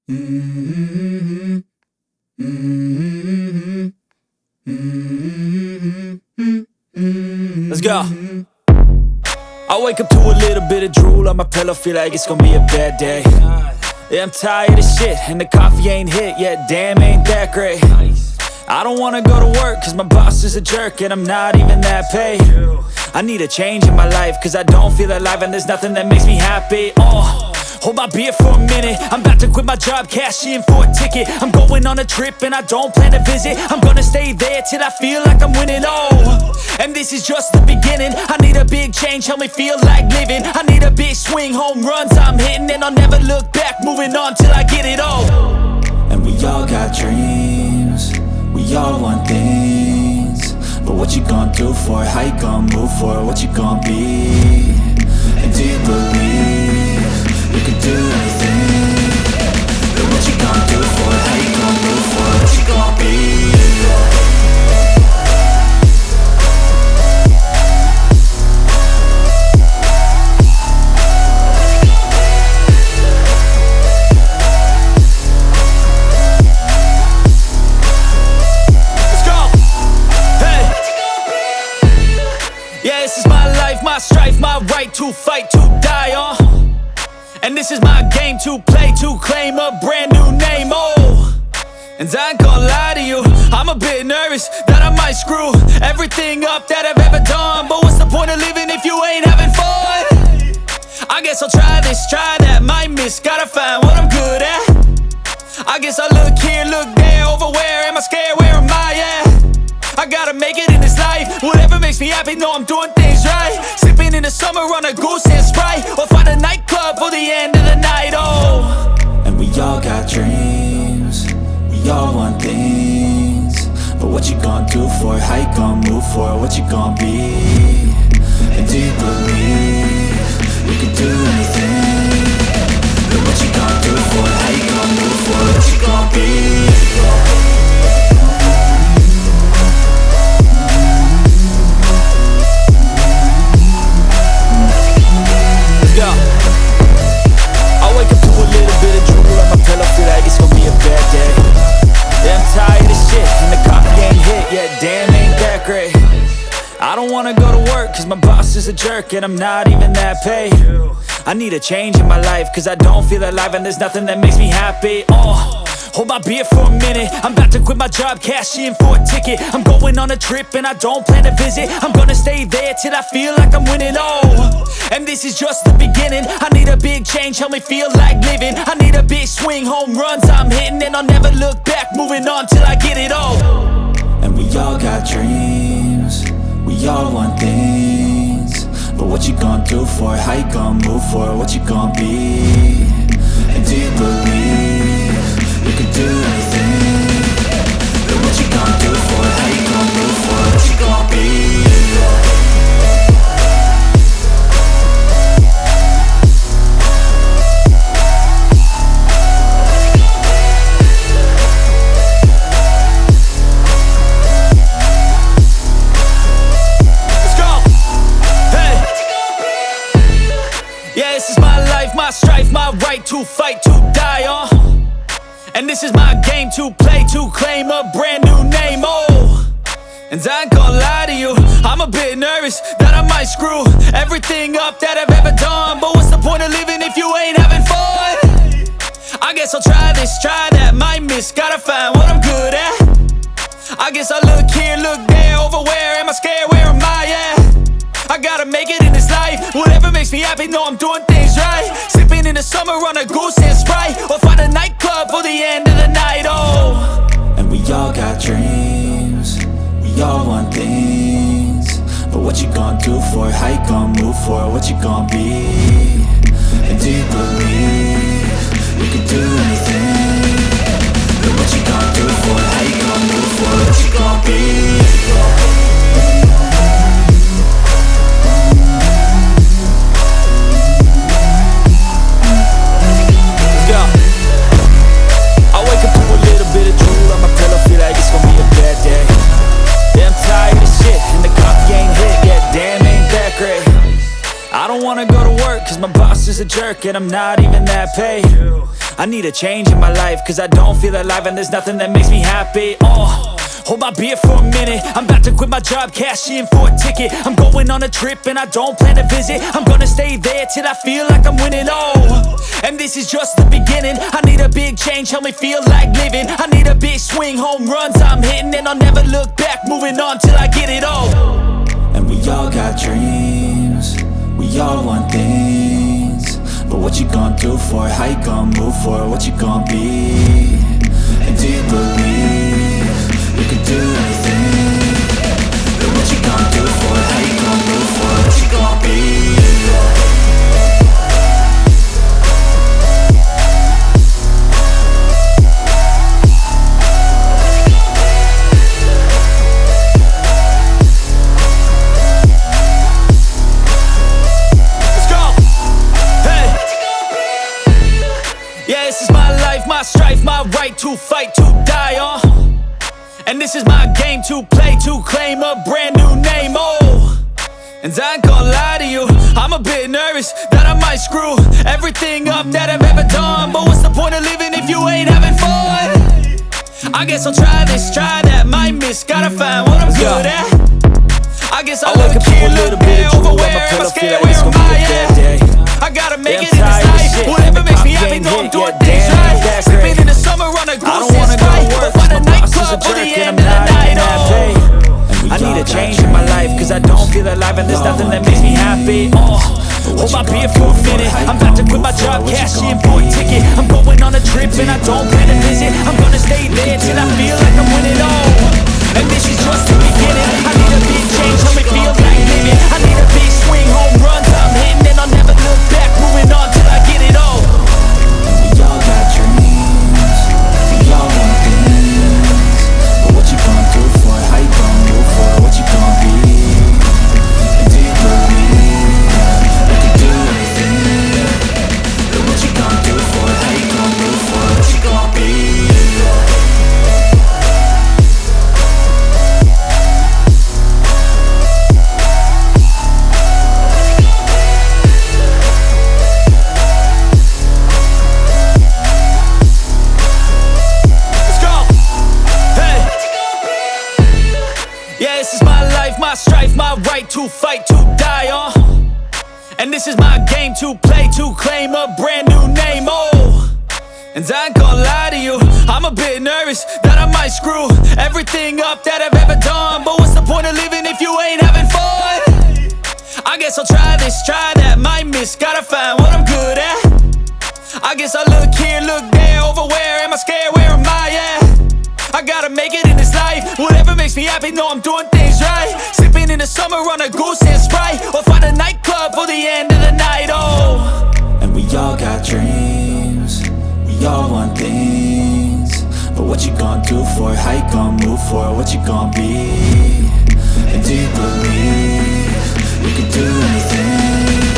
Let's go. I wake up to a little bit of drool on my pillow, feel like it's gonna be a bad day. Yeah, I'm tired of shit, and the coffee ain't hit yet, damn, ain't that great. I don't wanna go to work, cause my boss is a jerk, and I'm not even that paid. I need a change in my life, cause I don't feel alive, and there's nothing that makes me happy. Hold my beer for a minute, I'm about to quit my job, cash in for a ticket. I'm going on a trip and I don't plan to visit. I'm gonna stay there till I feel like I'm winning, and this is just the beginning. I need a big change, help me feel like living. I need a big swing, home runs I'm hitting, and I'll never look back, moving on till I get it all. And we all got dreams, we all want things, but what you gonna do for it? How you gonna move for it? What you gonna be? And do you believe you can do anything? But what you gonna do for it? How you gonna move for it? What you gonna be? My strife, my right to fight, to die on. And this is my game to play, to claim a brand new name, And I ain't gonna lie to you, I'm a bit nervous that I might screw everything up that I've ever done. But what's the point of living if you ain't having fun? I guess I'll try this, try that, might miss, gotta find what I'm good at. I guess I look here, look there, over where am I scared, where am I at? I gotta make it in this life, whatever makes me happy, know I'm doing things right. Sipping in the summer on a goose and Sprite, or find a nightclub for the end of the night, And we all got dreams, we all want things, but what you gonna do for it? How you gonna move for it? What you gonna be? And do you believe you can do anything? But what you gonna do for it? How you gonna move for it? What you gonna be? I don't wanna go to work cause my boss is a jerk, and I'm not even that paid. I need a change in my life cause I don't feel alive, and there's nothing that makes me happy. Hold my beer for a minute, I'm about to quit my job, cash in for a ticket. I'm going on a trip and I don't plan to visit. I'm gonna stay there till I feel like I'm winning, and this is just the beginning. I need a big change, help me feel like living. I need a big swing, home runs I'm hitting, and I'll never look back, moving on till I get it all. And we all got dreams, we all want things, but what you gonna do for it? How you gonna move for it? What you gonna be? And do you believe you can do anything? But what you gonna do for it? How you gonna move for it? What you gonna be? My strife, my right to fight, to die on. And this is my game to play, to claim a brand new name, And I ain't gonna lie to you, I'm a bit nervous that I might screw everything up that I've ever done. But what's the point of living if you ain't having fun? I guess I'll try this, try that, might miss, gotta find what I'm good at. I guess I look here, look there, over where am I scared, where am I at? I gotta make it in this life, whatever makes me happy, know I'm doing things right. Sipping in the summer on a goose and Sprite, or find a nightclub for the end of the night, And we all got dreams, we all want things, but what you gonna do for it? How you gonna move for it? What you gonna be? And do you believe you can do anything? But what you gonna do for it? How you gonna move for it? What you gonna be? is a jerk and I'm not even that paid. I need a change in my life, cause I don't feel alive and there's nothing that makes me happy. Hold my beer for a minute, I'm about to quit my job, cash in for a ticket. I'm going on a trip and I don't plan to visit. I'm gonna stay there till I feel like I'm winning, and this is just the beginning. I need a big change, help me feel like living. I need a big swing, home runs I'm hitting, and I'll never look back, moving on till I get it all. And we all got dreams, we all want things, but what you gonna do for it? How you gonna move for it? What you gonna be? And do you believe you can do anything? But what you gonna do for it? How you gonna move for it? What you gonna be? Yeah, this is my life, my strife, my right to fight, to die on. And this is my game to play, to claim a brand new name, And I ain't gonna lie to you, I'm a bit nervous that I might screw everything up that I've ever done. But what's the point of living if you ain't having fun? I guess I'll try this, try that, might miss, gotta find what I'm good at. I guess I'll look here, look there, over where am I scared, where am I at? I gotta make it in this life, whatever makes me happy, know I'm doing things right. Sleeping in the summer on a goose and Sprite, or find a nightclub for the end of the night, I need a change in my life, cause I don't feel alive and there's nothing that makes me happy. Hold my beer for a minute, I'm about to quit my job, cash in for a ticket. I'm going on a trip and I don't plan to visit. I'm gonna stay there till I feel like I'm winning all. And this is just the beginning, I need a big change, help me feel like living. I need a big swing, home runs I'm hitting, and I'll never look back, moving on till I get it all. We all got dreams, we all want things, but what you gonna do for it? How you gonna move for it? What you gonna be? And do you believe you can do anything? But what you gonna do for it? How you gonna move for it? What you gonna be? Yeah, this is my life, my strife, my right to fight, to die on. And this is my game to play, to claim a brand new name, And I ain't gonna lie to you, I'm a bit nervous that I might screw everything up that I've ever done. But what's the point of living if you ain't having fun? I guess I'll try this, try that, might miss, gotta find what I'm good at. I guess I'll look here, look there, over where am I scared, where am I at? I gotta make it in this life, whatever makes me happy, know I'm doing things right. Sipping in the summer on a goose and Sprite, or find a nightclub for the end of the night, And we all got dreams, we all want things, but what you gonna do for it? How you gonna move for it? What you gonna be? And do you believe you can do anything?